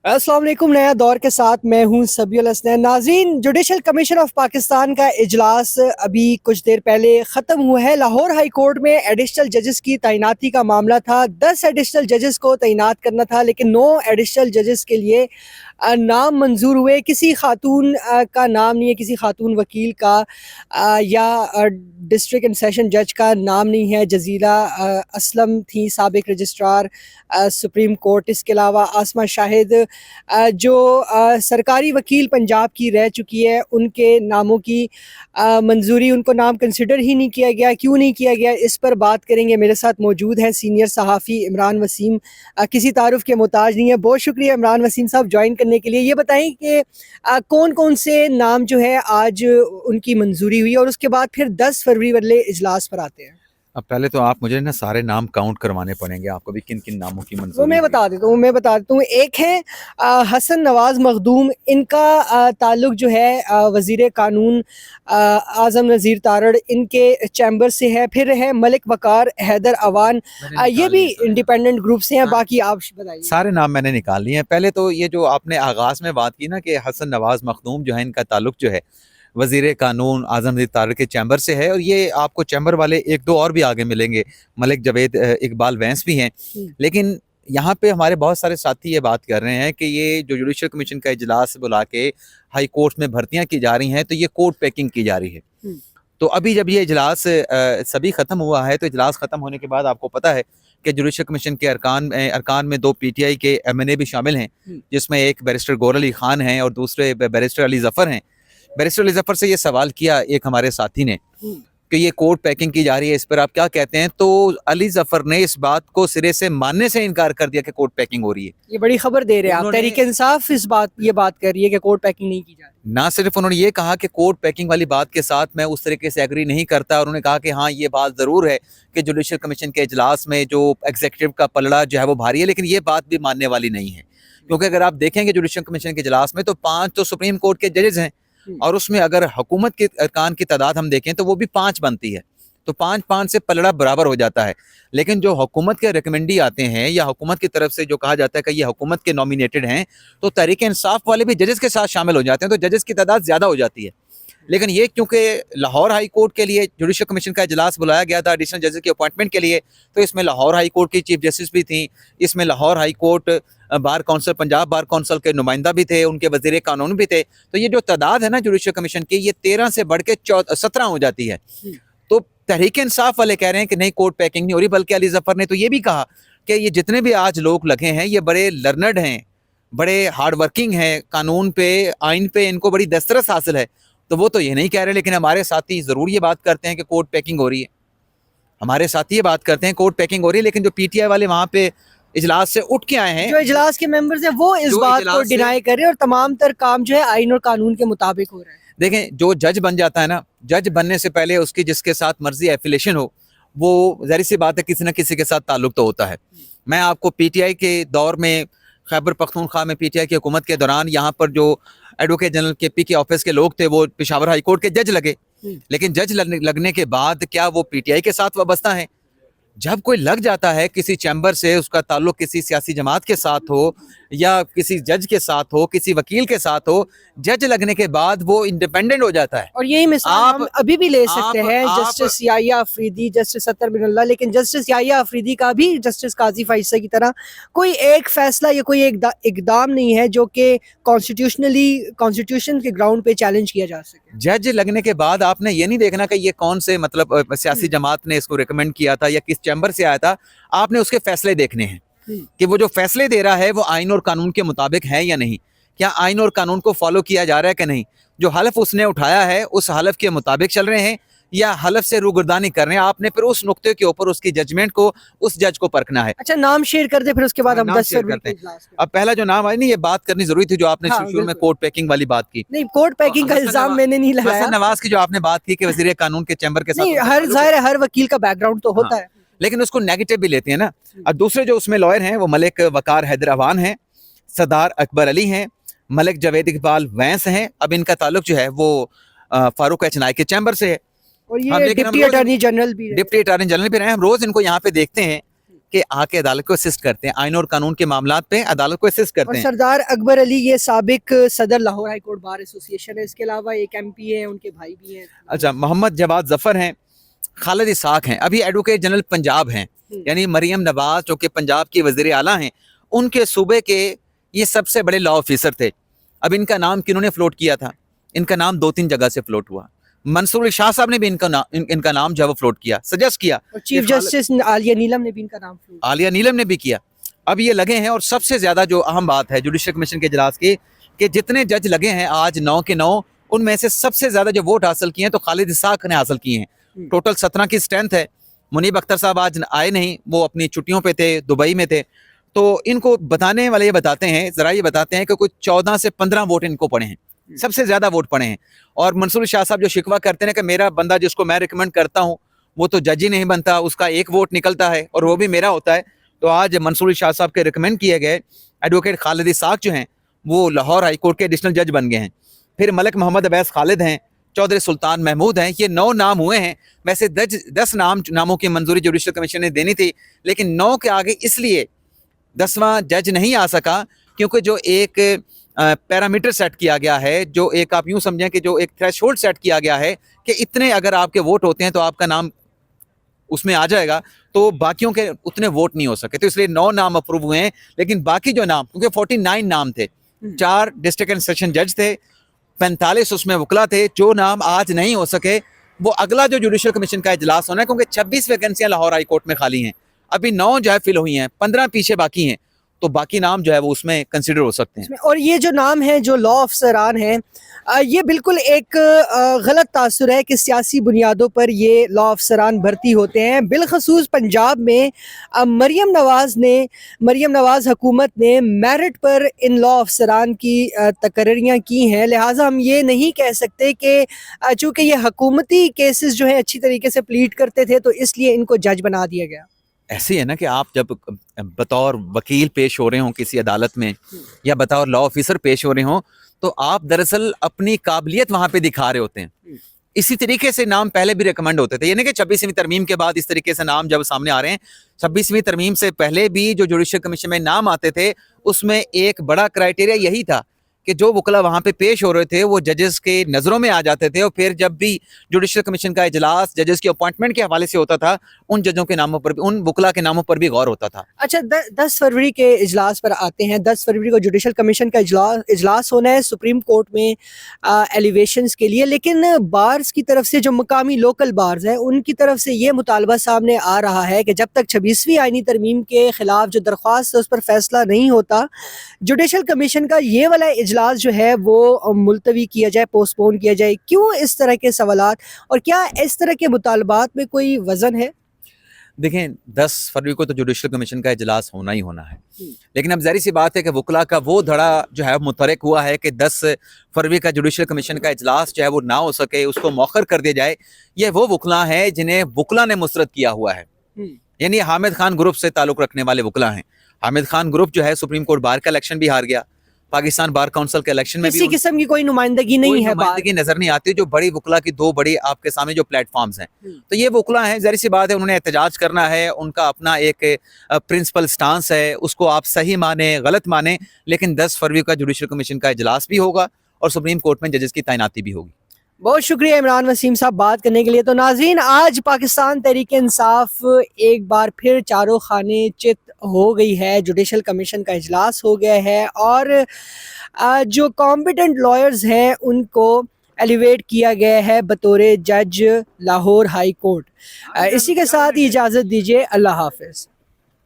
अस्सलाम वालेकुम। नया दौर के साथ मैं हूं सबीउल हसनैन। नाज़रीन, जुडिशल कमीशन ऑफ पाकिस्तान का इजलास अभी कुछ देर पहले ख़त्म हुआ है। लाहौर हाई कोर्ट में एडिशनल जजेस की तैनाती का मामला था। 10 एडिशनल जजेस को तैनात करना था, लेकिन 9 एडिशनल जजेस के लिए नाम मंजूर हुए। किसी खातून का नाम नहीं है, किसी खातून वकील का या डिस्ट्रिक्ट एंड सेशन जज का नाम नहीं है। जजीला असलम थी साबिक रजिस्ट्रार सुप्रीम कोर्ट। इसके अलावा आसमा शाहिद जो सरकारी वकील पंजाब की रह चुकी है, उनके नामों की मंजूरी, उनको नाम कंसिडर ही नहीं किया गया। क्यों नहीं किया गया, इस पर बात करेंगे। मेरे साथ मौजूद हैं सीनियर सहाफ़ी इमरान वसीम। किसी तारुफ के मोहताज नहीं है। बहुत शुक्रिया इमरान वसीम साहब ज्वाइन करने के लिए। ये बताएं कि कौन कौन से नाम जो है आज उनकी मंजूरी हुई और उसके बाद फिर 10 फरवरी वाले इजलास पर आते हैं। अब पहले तो आप मुझे ना सारे नाम काउंट करवाने पड़ेंगे, आपको भी किन किन नामों की मंजूरी। वो मैं बता देता हूँ। एक है हसन नवाज मखदूम। इनका ताल्लुक जो है वज़ीर कानून आज़म नज़ीर तारड़, इनके चैम्बर से है। फिर है मलिक वकार हैदर अवान, ये भी इंडिपेंडेंट ग्रुप से हैं। बाकी आप बताइए। सारे नाम मैंने निकाल लिए हैं। पहले तो ये जो आपने आगाज़ में बात की ना कि हसन नवाज मखदूम जो है, इनका ताल्लुक जो है वज़ीर कानून आज़म नज़ीर तारड़ के चैम्बर से है, और ये आपको चैम्बर वाले एक दो और भी आगे मिलेंगे, मलिक जवेद इकबाल वैंस भी हैं। लेकिन यहाँ पे हमारे बहुत सारे साथी ये बात कर रहे हैं कि ये जो जुडिशल कमीशन का इजलास बुला के हाई कोर्ट में भर्तियाँ की जा रही हैं, तो ये कोर्ट पैकिंग की जा रही है। तो अभी जब ये इजलास सभी ख़त्म हुआ है, तो इजलास ख़त्म होने के बाद आपको पता है कि जुडिशल कमीशन के अरकान में 2 PTI के MNA भी शामिल हैं, जिसमें एक बैरिस्टर गौर अली खान हैं और दूसरे बैरिस्टर अली ज़फ़र हैं। बैरिस्टर अली ज़फ़र से ये सवाल किया एक हमारे साथी ने कि ये कोर्ट पैकिंग की जा रही है, इस पर आप क्या कहते हैं? तो अली ज़फ़र ने इस बात को सिरे से मानने से इनकार कर दिया कि कोर्ट पैकिंग हो रही है। ये बड़ी खबर दे रहे हैं आप। तहरीक इंसाफ ये बात कर रही है कि कोर्ट पैकिंग नहीं की जा रही। ना सिर्फ उन्होंने ये कहा कि कोर्ट पैकिंग वाली बात के साथ मैं उस तरीके से एग्री नहीं करता, और उन्होंने कहा कि हाँ, ये बात ज़रूर है कि जुडिशल कमीशन के इजलास में जो एग्जीक्यूटिव का पलड़ा जो है वो भारी है, लेकिन ये बात भी मानने वाली नहीं है। क्योंकि अगर आप देखेंगे जुडिशल कमीशन के इजलास में तो 5 तो सुप्रीम कोर्ट के जजेस हैं, और उसमें अगर हुकूमत के अरकान की तादाद हम देखें तो वो भी 5 बनती है, तो 5-5 से पलड़ा बराबर हो जाता है। लेकिन जो हुकूमत के रिकमेंडी आते हैं या हुकूमत की तरफ से जो कहा जाता है कि ये हुकूमत के नॉमिनेटेड हैं, तो तहरीक इंसाफ वाले भी जजेस के साथ शामिल हो जाते हैं, तो जजेस की तादाद ज़्यादा हो जाती है। लेकिन ये क्योंकि लाहौर हाई कोर्ट के लिए जुडिशल कमीशन का इजलास बुलाया गया था एडिशनल जजेस की अपॉइंटमेंट के लिए, तो इसमें लाहौर हाई कोर्ट की चीफ जस्टिस भी थी, इसमें Lahore high court bar council, Punjab bar council के नुमाइंदा भी थे, उनके वज़ीर कानून भी थे। तो ये जो तादाद है ना जुडिशल कमीशन की, ये 13 से बढ़ के 17 हो जाती है। तो तहरीक इंसाफ वाले कह रहे हैं कि नहीं, कोर्ट पैकिंग नहीं हो रही, बल्कि अली ज़फ़र ने तो ये भी कहा कि ये जितने भी आज लोग लगे हैं ये बड़े लर्नड हैं, बड़े हार्ड वर्किंग हैं, कानून पे, आइन पे इनको बड़ी दस्तरस हासिल है। तो वो तो ये नहीं कह रहे, लेकिन हमारे साथी ज़रूर ये बात करते हैं कि कोर्ट पैकिंग हो रही है। हमारे साथी ये बात करते हैं कोर्ट पैकिंग हो रही है, लेकिन जो PTI वाले वहाँ पे इजलास से उठ के आए हैं, जो इजलास के मेंबर्स हैं, वो इस बात को डिनाई कर रहे हैं और तमाम तर काम जो है आइन और कानून के मुताबिक हो रहा है। देखें, जो जज बन जाता है ना, जज बनने से पहले उसकी जिसके साथ मर्जी एफिलेशन हो, वो ज़ाहिर सी बात है किसी न किसी के साथ ताल्लुक तो होता है। मैं आपको PTI के दौर में, खैबर पख्तूनख्वा में PTI की हुकूमत के दौरान यहाँ पर जो एडवोकेट जनरल KP के ऑफिस के लोग थे वो पेशावर हाई कोर्ट के जज लगे, लेकिन जज लगने के बाद क्या वो PTI के साथ वाबस्ता हैं? जब कोई लग जाता है किसी चैम्बर से, उसका ताल्लुक किसी सियासी जमात के साथ हो या किसी जज के साथ हो, किसी वकील के साथ हो, जज लगने के बाद वो इंडिपेंडेंट हो जाता है। और यही मिसाल हम अभी भी ले सकते हैं जस्टिस याहिया अफरीदी, जस्टिस अतर बिनल्ला। लेकिन जस्टिस याहिया अफरीदी का भी जस्टिस काजी फाइसा की तरह कोई एक फैसला या कोई एक इकदाम नहीं है जो कि कॉन्स्टिट्यूशन के ग्राउंड पे चैलेंज किया जा सके। जज लगने के बाद आपने ये नहीं देखना कि ये कौन से मतलब सियासी जमात ने इसको रिकमेंड किया था या किस चैम्बर से आया था, आपने उसके फैसले देखने हैं कि वो जो फैसले दे रहा है वो आइन और कानून के मुताबिक है या नहीं, क्या आइन और कानून को फॉलो किया जा रहा है कि नहीं, जो हलफ उसने उठाया है उस हलफ के मुताबिक चल रहे हैं या हलफ से रूगर्दानी कर रहे हैं। आपने फिर उस नुक्ते के ऊपर उसकी जजमेंट को, उस जज को परखना है। अच्छा, नाम शेयर कर दे, फिर उसके बाद हम 10 करते हैं। अब पहला जो नाम आई नहीं, ये बात करनी जरूरी थी जो आपने शुरू में कोर्ट पैकिंग वाली बात की। नहीं, कोर्ट पैकिंग का इल्जाम मैंने नहीं लगाया। हसन नवाज की जो आपने बात की कि वज़ीर कानून के चैम्बर के साथ, हर वकील का बैकग्राउंड तो होता है, लेकिन उसको नेगेटिव भी लेते हैं ना। अब दूसरे जो उसमें लॉयर हैं वो मलिक वकार हैदर अवान हैं, सरदार अकबर अली हैं, मलिक जवेद इकबाल वैंस हैं। अब इनका ताल्लुक जो है वो फारूक एच नाइक के चैम्बर से है, और ये डिप्टी अटॉर्नी जनरल भी रहे हैं। हम रोज इनको यहाँ पे देखते हैं کہ आ के अदालत को असिस्ट करते हैं, आइन और कानून के मामलात पे अदालत को असिस्ट और करते हैं। सरदार अकबर अली ये साबिक सदर Lahore high court bar association है, इसके अलावा एक एमपी है, उनके भाई भी हैं। अच्छा, मोहम्मद जवाद जफर हैं, खालिद इसाक हैं, अभी एडवोकेट जनरल पंजाब हैं, यानी मरियम नवाज जो कि पंजाब की वज़ीर आला हैं, उनके सूबे के ये सबसे बड़े लॉ ऑफिसर थे। अब इनका नाम किन्होंने फ्लोट किया था? इनका नाम 2-3 जगह से फ्लोट हुआ। मंसूर शाह साहब ने भी इनका नाम जो है वो फ्लोट किया, सजेस्ट किया। और चीफ जस्टिस आलिया नीलम ने भी इनका नाम फ्लोट आलिया नीलम ने भी किया। अब ये लगे हैं, और सबसे ज़्यादा जो अहम बात है जुडिशल कमीशन के इजलास की, कि जितने जज लगे हैं आज 9 के 9, उनमें से सबसे ज़्यादा जो वोट हासिल किए हैं तो खालिद इसाक ने हासिल किए हैं। टोटल 17 की स्ट्रेंथ है। मुनीब अख्तर साहब आज आए नहीं, वो अपनी छुट्टियों पे थे, दुबई में थे। तो इनको बताने वाले ये बताते हैं, ज़रा ये बताते हैं कि कुछ 14 से 15 वोट इनको पड़े हैं, सबसे ज़्यादा वोट पड़े हैं। और मंसूर शाह साहब जो शिकवा करते हैं कि मेरा बंदा जिसको मैं रिकमेंड करता हूँ वो तो जज ही नहीं बनता, उसका एक वोट निकलता है और वो भी मेरा होता है। तो आज मंसूर शाह साहब के रिकमेंड किए गए एडवोकेट खालिद इसाक जो हैं वो लाहौर हाई कोर्ट के एडिशनल जज बन गए हैं। फिर मलिक मोहम्मद अवैस खालिद हैं, चौधरी सुल्तान महमूद हैं। ये 9 नाम हुए हैं। वैसे 10 नामों की मंजूरी जुडिशल कमीशन ने देनी थी, लेकिन 9 के आगे इसलिए 10वां जज नहीं आ सका क्योंकि जो एक पैरामीटर सेट किया गया है, जो एक आप यूं समझें कि जो एक थ्रेशोल्ड सेट किया गया है कि इतने अगर आपके वोट होते हैं तो आपका नाम उसमें आ जाएगा, तो बाकियों के उतने वोट नहीं हो सके, तो इसलिए 9 नाम अप्रूव हुए हैं। लेकिन बाकी जो नाम, क्योंकि 49 नाम थे, 4 डिस्ट्रिक्ट एंड सेशन जज थे, 45 उसमें वकला थे, जो नाम आज नहीं हो सके वो अगला जो जुडिशल कमीशन का इजलास होना है, क्योंकि 26 वैकेंसियां लाहौर हाई कोर्ट में खाली हैं, अभी 9 जो है फिल हुई हैं, 15 पीछे बाकी हैं, तो बाकी नाम जो है वो उसमें कंसिडर हो सकते हैं। और ये जो नाम है जो लॉ अफसरान हैं, ये बिल्कुल एक गलत तासुर है कि सियासी बुनियादों पर ये लॉ अफसरान भर्ती होते हैं। बिलखसूस पंजाब में मरियम नवाज हुकूमत ने मेरिट पर इन लॉ अफसरान की तकर्रियाँ की हैं, लिहाजा हम ये नहीं कह सकते कि चूँकि ये हुकूमती केसेस जो है अच्छी तरीके से प्लीड करते थे तो इसलिए इनको जज बना दिया गया। ऐसे ही है ना कि आप जब बतौर वकील पेश हो रहे हों किसी अदालत में या बतौर लॉ ऑफिसर पेश हो रहे हों, तो आप दरअसल अपनी काबिलियत वहाँ पे दिखा रहे होते हैं। इसी तरीके से नाम पहले भी रिकमेंड होते थे, यानी कि 26वीं तरमीम के बाद इस तरीके से नाम जब सामने आ रहे हैं। 26वीं तरमीम से पहले भी जो जुडिशल कमीशन में नाम आते थे उसमें एक बड़ा क्राइटेरिया यही था कि जो वकला वहाँ पे पेश हो रहे थे वो जजेस के नज़रों में आ जाते थे, और फिर जब भी जुडिशल कमीशन का इजलास जजेस की अपॉइंटमेंट के हवाले से होता था, उन जजों के नामों पर भी, उन वकला के नामों पर भी गौर होता था। अच्छा, 10 फरवरी के इजलास पर आते हैं। 10 फरवरी को जुडिशल कमीशन का इजलास होना है सुप्रीम कोर्ट में एलिवेशंस के लिए, लेकिन बार्स की तरफ से, जो मकामी लोकल बार्स हैं, उनकी तरफ से ये मुतालबा सामने आ रहा है कि जब तक 26वीं आईनी तरमीम के खिलाफ जो दरख्वास्त है उस पर फैसला नहीं होता, जुडिशल कमीशन का ये वाला इजलास जो है वो मुलतवी किया जाए, पोस्टपोन किया जाए। क्यों इस तरह के सवालात, और क्या इस तरह के मुतालबात में कोई वजन है? देखें, 10 फरवरी को तो जुडिशल कमीशन का इजलास होना ही होना है, लेकिन अब जाहिर सी बात है कि वकला का वो धड़ा जो है मुतहरिक हुआ है कि 10 फरवरी का जुडिशल कमीशन का इजलास जो है वो ना हो सके, उसको मौखर कर दिया जाए। ये वो वकला हैं जिन्हें वकला ने मुस्तरद किया हुआ है, यानी हामिद खान ग्रुप से ताल्लुक़ रखने वाले वकला हैं। हामिद खान ग्रुप जो है सुप्रीम कोर्ट बार का इलेक्शन भी हार गया, पाकिस्तान बार काउंसिल के इलेक्शन में भी किसी किस्म की कोई नुमाइंदगी नहीं है, नुमाइंदगी नजर नहीं आती। जो बड़ी वकला की 2 बड़ी आपके सामने जो प्लेटफॉर्म्स हैं, तो ये वकला हैं, जाहिर सी बात है उन्होंने एहतजाज करना है, उनका अपना एक प्रिंसिपल स्टांस है, उसको आप सही माने गलत माने, लेकिन 10 फरवरी का जुडिशल कमीशन का इजलास भी होगा और सुप्रीम कोर्ट में जजेस की तैनाती भी होगी। बहुत शुक्रिया इमरान वसीम साहब बात करने के लिए। तो नाज़रीन, आज पाकिस्तान तहरीक इंसाफ एक बार फिर चारों खाने चित हो गई है, जुडिशल कमीशन का इजलास हो गया है और जो कॉम्पिटेंट लॉयर्स हैं उनको एलिवेट किया गया है बतौर जज लाहौर हाई कोर्ट। इसी के साथ ही इजाज़त दीजिए, अल्लाह हाफ़िज़।